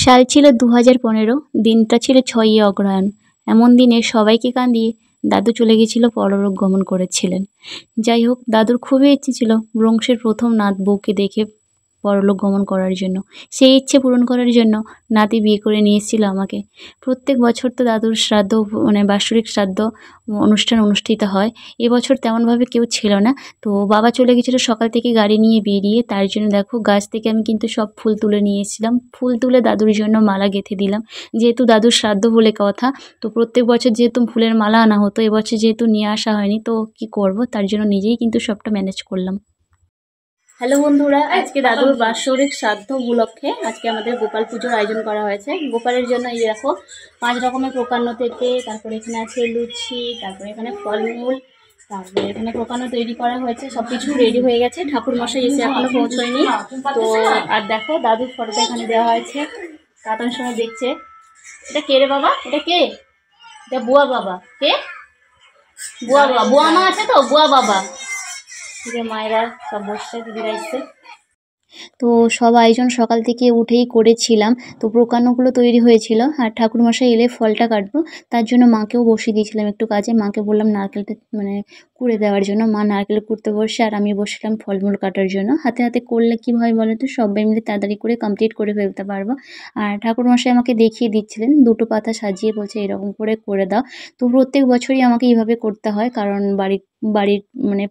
সাল ছিল 2015। দিনটা ছিল 6ই অগ্রহায়ণ। এমন দিনে সবাইকে কাঁদিয়ে দাদু চলে গেছিল, পরলোক গমন করেছিলেন। যাই হোক, দাদুর খুবই ইচ্ছে ছিল বংশের প্রথম নাত বউকে দেখে পরলোক গমন করার জন্য। সেই ইচ্ছে পূরণ করার জন্য নাতি বিয়ে করে নিয়ে এসেছিল আমাকে। প্রত্যেক বছর তো দাদুর শ্রাদ্ধ বাৎসরিক শ্রাদ্ধ অনুষ্ঠান অনুষ্ঠিত হয়। এবছর তেমনভাবে কেউ ছিল না, তো বাবা চলে গেছিলো সকাল থেকে গাড়ি নিয়ে বেরিয়ে। তার জন্য দেখো গাছ থেকে আমি কিন্তু সব ফুল তুলে নিয়ে এসেছিলাম। ফুল তুলে দাদুর জন্য মালা গেঁথে দিলাম। যেহেতু দাদুর শ্রাদ্ধ বলে কথা, তো প্রত্যেক বছর যেহেতু ফুলের মালা আনা হতো, এবছর যেহেতু নিয়ে আসা হয়নি, তো কি করব, তার জন্য নিজেই কিন্তু সবটা ম্যানেজ করলাম। হ্যালো বন্ধুরা, আজকে দাদুর বাৎসরিক শ্রাদ্ধ উপলক্ষে আজকে আমাদের গোপাল পুজোর আয়োজন করা হয়েছে। গোপালের জন্য এই দেখো 5 রকমের প্রকান্ন থেকে, তারপরে এখানে আছে লুচি, তারপরে এখানে ফলমূল, তারপরে এখানে প্রকান্ন তৈরি করা হয়েছে। সব কিছু রেডি হয়ে গেছে। ঠাকুর মশাই এসে এখনো পৌঁছয়নি। তো আর দেখো দাদুর ফটোটা এখানে দেওয়া হয়েছে। কাটার সময় দেখছে, এটা কে রে বাবা, এটা কে? এটা বুয়া বাবা। কে? বুয়া বাবা। বুয়া মা আছে তো, বুয়া বাবা। যে মায়েরা সব বসছে, দিদিরা এসছে। তো সব আয়োজন সকাল থেকে উঠেই করেছিলাম। তো প্রকান্নগুলো তৈরি হয়েছিল, আর ঠাকুরমশাই এলে ফলটা কাটবো, তার জন্য মাকেও বসিয়ে দিয়েছিলাম একটু কাজে। মাকে বললাম নারকেলটা কুড়ে দেওয়ার জন্য। মা নারকেল কুড়তে বসে, আর আমি বসলাম ফলমূল কাটার জন্য। হাতে হাতে করলে কী হয় বলো তো, সবাই মিলে তাড়াতাড়ি করে কমপ্লিট করে ফেলতে পারবো। আর ঠাকুরমশাই আমাকে দেখিয়ে দিচ্ছিলেন, 2টো পাতা সাজিয়ে বলছে এরকম করে দাও। তো প্রত্যেক বছরই আমাকে এইভাবে করতে হয়, কারণ বাড়ির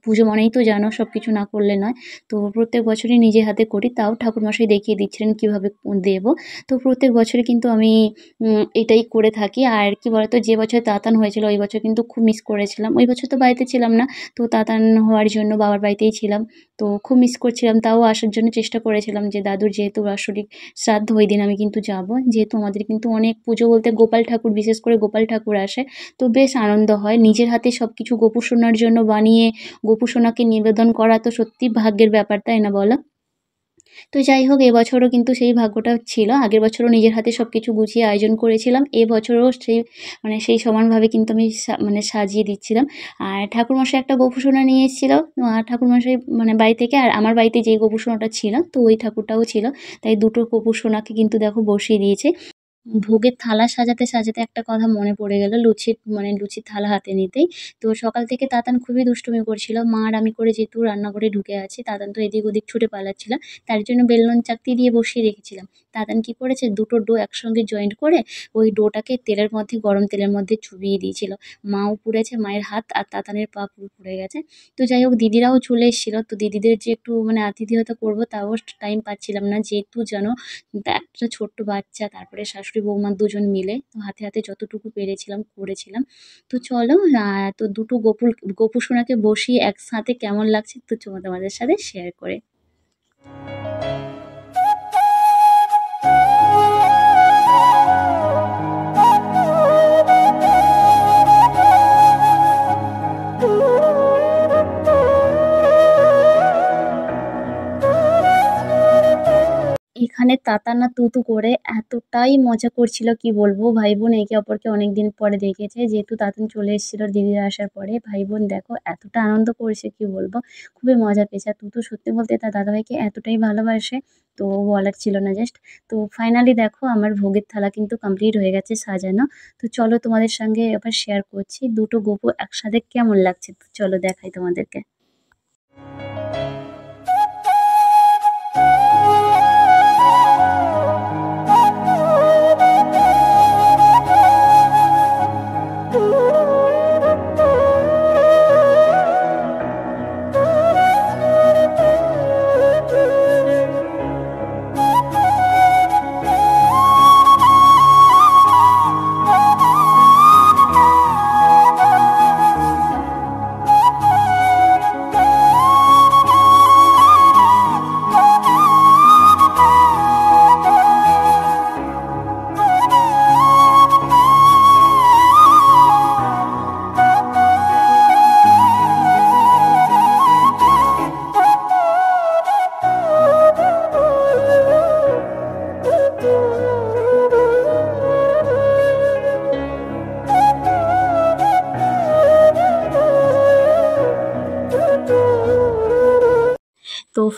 পুজো মানেই তো জানো সব কিছু না করলে নয়। তো প্রত্যেক বছরই নিজে হাতে করি, তাও ঠাকুরমশাই দেখিয়ে দিচ্ছিলেন কীভাবে দেবো। তো প্রত্যেক বছরই কিন্তু আমি এটাই করে থাকি। আর কি বলতো, যে বছর তাতান হয়েছিল ওই বছর কিন্তু খুব মিস করেছিলাম। ওই বছর তো বাড়িতে ছিলাম না, তো তাতান হওয়ার জন্য বাবার বাড়িতেই ছিলাম। তো খুব মিস করছিলাম, তাও আসার জন্য চেষ্টা করেছিলাম যে দাদুর যেহেতু বাৎসরিক শ্রাদ্ধ ওই দিন আমি কিন্তু যাব। যেহেতু আমাদের কিন্তু অনেক পুজো বলতে গোপাল ঠাকুর, বিশেষ করে গোপাল ঠাকুর আসে, তো বেশ আনন্দ হয়। নিজের হাতে সব কিছু গোপু সোনার জন্য বানিয়ে গোপু সোনাকে নিবেদন করা তো সত্যি ভাগ্যের ব্যাপার, তাই না বলো? তো যাই হোক, এবছরও কিন্তু সেই ভাগ্যটা ছিল। আগের বছরও নিজের হাতে সব কিছু গুছিয়ে আয়োজন করেছিলাম। এবছরও সেই সমানভাবে কিন্তু আমি সাজিয়ে দিচ্ছিলাম। আর ঠাকুরমশাই একটা গোপু সোনা নিয়ে এসেছিল। ঠাকুরমশাই বাড়ি থেকে, আর আমার বাড়িতে যেই গোপু সোনাটা ছিল, তো ওই ঠাকুরটাও ছিল। তাই 2টো গোপু সোনাকে কিন্তু দেখো বসিয়ে দিয়েছে। ভোগের থালা সাজাতে সাজাতে একটা কথা মনে পড়ে গেল, লুচির থালা হাতে নিতেই। তো সকাল থেকে তাতান খুবই দুষ্টুমি করছিল। মা আর আমি করে যেহেতু রান্নাঘরে ঢুকে আছি, তাতান তো এদিক ওদিক ছুটে পালাচ্ছিল। তার জন্য বেলুন চাকতি দিয়ে বসিয়ে রেখেছিলাম। তাতান কি করেছে, 2টো ডো একসঙ্গে জয়েন্ট করে ওই ডোটাকে গরম তেলের মধ্যে চুবিয়ে দিয়েছিল। মাও পুড়েছে, মায়ের হাত আর তাতানের পা পুরো পুড়ে গেছে। তো যাই হোক, দিদিরাও চলে এসেছিল। তো দিদিদের যে একটু আতিথেয়তা করবো, তাও টাইম পাচ্ছিলাম না, যেহেতু জানো একটা ছোট্ট বাচ্চা, তারপরে শাশুড়ি বৌমা দুজন মিলে তো হাতে হাতে যতটুকু পেরেছিলাম করেছিলাম। তো চলো, তো 2টো গোপু সোনাকে বসিয়ে একসাথে কেমন লাগছে তো তোমাদের সাথে শেয়ার করে। এখানে তাতান আর তুতু করে এতটাই মজা করছিল, কি বলবো। ভাই বোন একে অপরকে অনেকদিন পরে দেখেছে, যেহেতু তাতান চলে এসেছিল দিদিরা আসার পরে। ভাই বোন দেখো এতটা আনন্দ করছে, কি বলবো, খুবই মজা পেয়েছে। আর তুতু সত্যি বলতে তার দাদাভাইকে এতটাই ভালোবাসে, তো বলার ছিল না জাস্ট। তো ফাইনালি দেখো আমার ভোগের থালা কিন্তু কমপ্লিট হয়ে গেছে সাজানো। তো চলো তোমাদের সঙ্গে এবার শেয়ার করছি 2টো গোপু একসাথে কেমন লাগছে। তো চলো দেখাই তোমাদেরকে।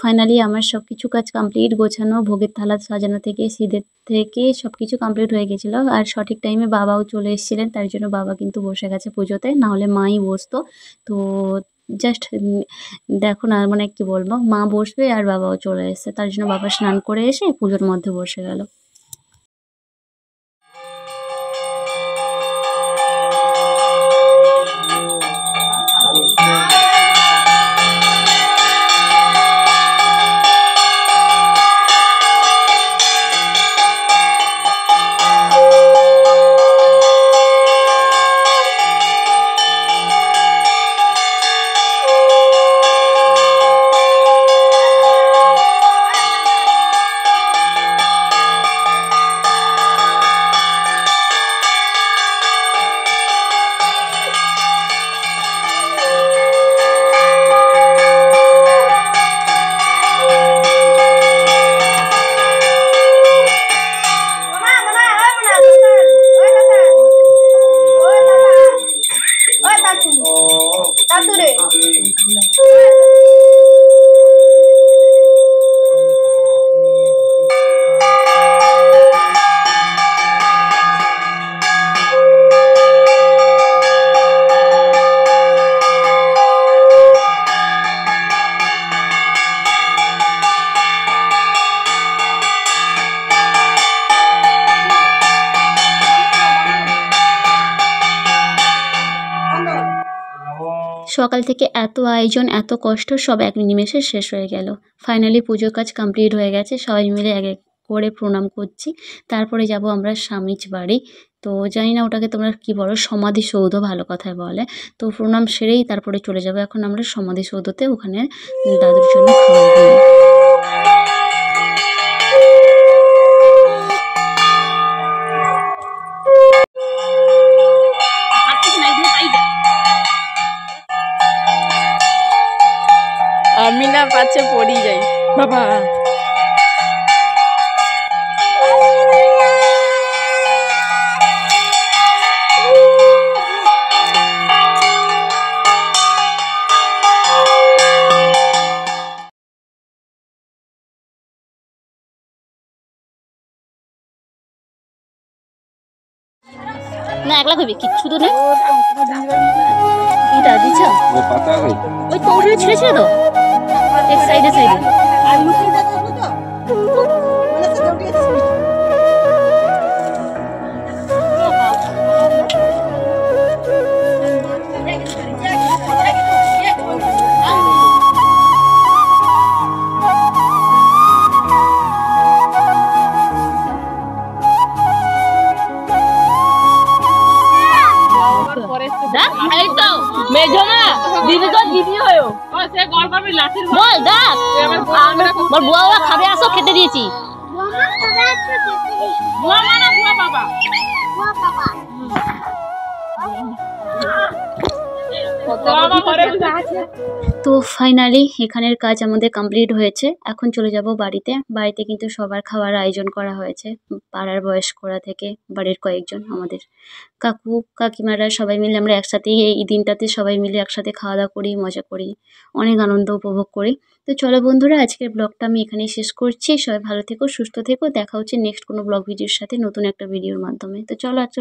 ফাইনালি আমার সব কিছু কাজ কমপ্লিট, গোছানো, ভোগের থালা সাজানো থেকে সিঁদুর থেকে সব কিছু কমপ্লিট হয়ে গেছিলো। আর সঠিক টাইমে বাবাও চলে এসেছিলেন, তার জন্য বাবা কিন্তু বসে গেছে পুজোতে, নাহলে মাই বসতো। তো জাস্ট দেখো না, মানে কি বলবো, মা বসবে আর বাবাও চলে এসেছে, তার জন্য বাবা স্নান করে এসে পুজোর মধ্যে বসে গেল। সকাল থেকে এত আয়োজন, এত কষ্ট, সব এক নিমেষে শেষ হয়ে গেল। ফাইনালি পুজোর কাজ কমপ্লিট হয়ে গেছে, সবাই মিলে এক এক করে প্রণাম করছি। তারপরে যাব আমরা স্বামীজ বাড়ি। তো জানি না ওটাকে তোমরা কি বলো, সমাধিসৌধ ভালো কথায় বলে। তো প্রণাম সেরেই তারপরে চলে যাব এখন আমরা সমাধিসৌধতে, ওখানে দাদুর জন্য খাবার দিয়ে। আমি না পাচ্ছে পড়ি যাই বাবা। না একলা করবি, কিচ্ছু তো নেই। এটা দিচ্ছ ওই তো ওখানে ছিঁড়ে ছিল তো এক সাইডে সাইডে। খাবে আসো, খেতে দিয়েছি। তো ফাইনালি এখানের কাজ আমাদের কমপ্লিট হয়েছে, এখন চলে যাব বাড়িতে। বাড়িতে কিন্তু সবার খাওয়ার আয়োজন করা হয়েছে, পাড়ার বয়স্করা থেকে বাড়ির কয়েকজন, আমাদের কাকু কাকিমারা সবাই মিলে আমরা একসাথে এই দিনটাতে সবাই মিলে একসাথে খাওয়া দাওয়া করি, মজা করি, অনেক আনন্দ উপভোগ করি। তো চলো বন্ধুরা, আজকের ব্লগটা আমি এখানেই শেষ করছি। সবাই ভালো থেকো, সুস্থ থেকো, দেখা হচ্ছে নেক্সট কোনো ব্লগ ভিডিওর সাথে, নতুন একটা ভিডিওর মাধ্যমে। তো চলো আজকে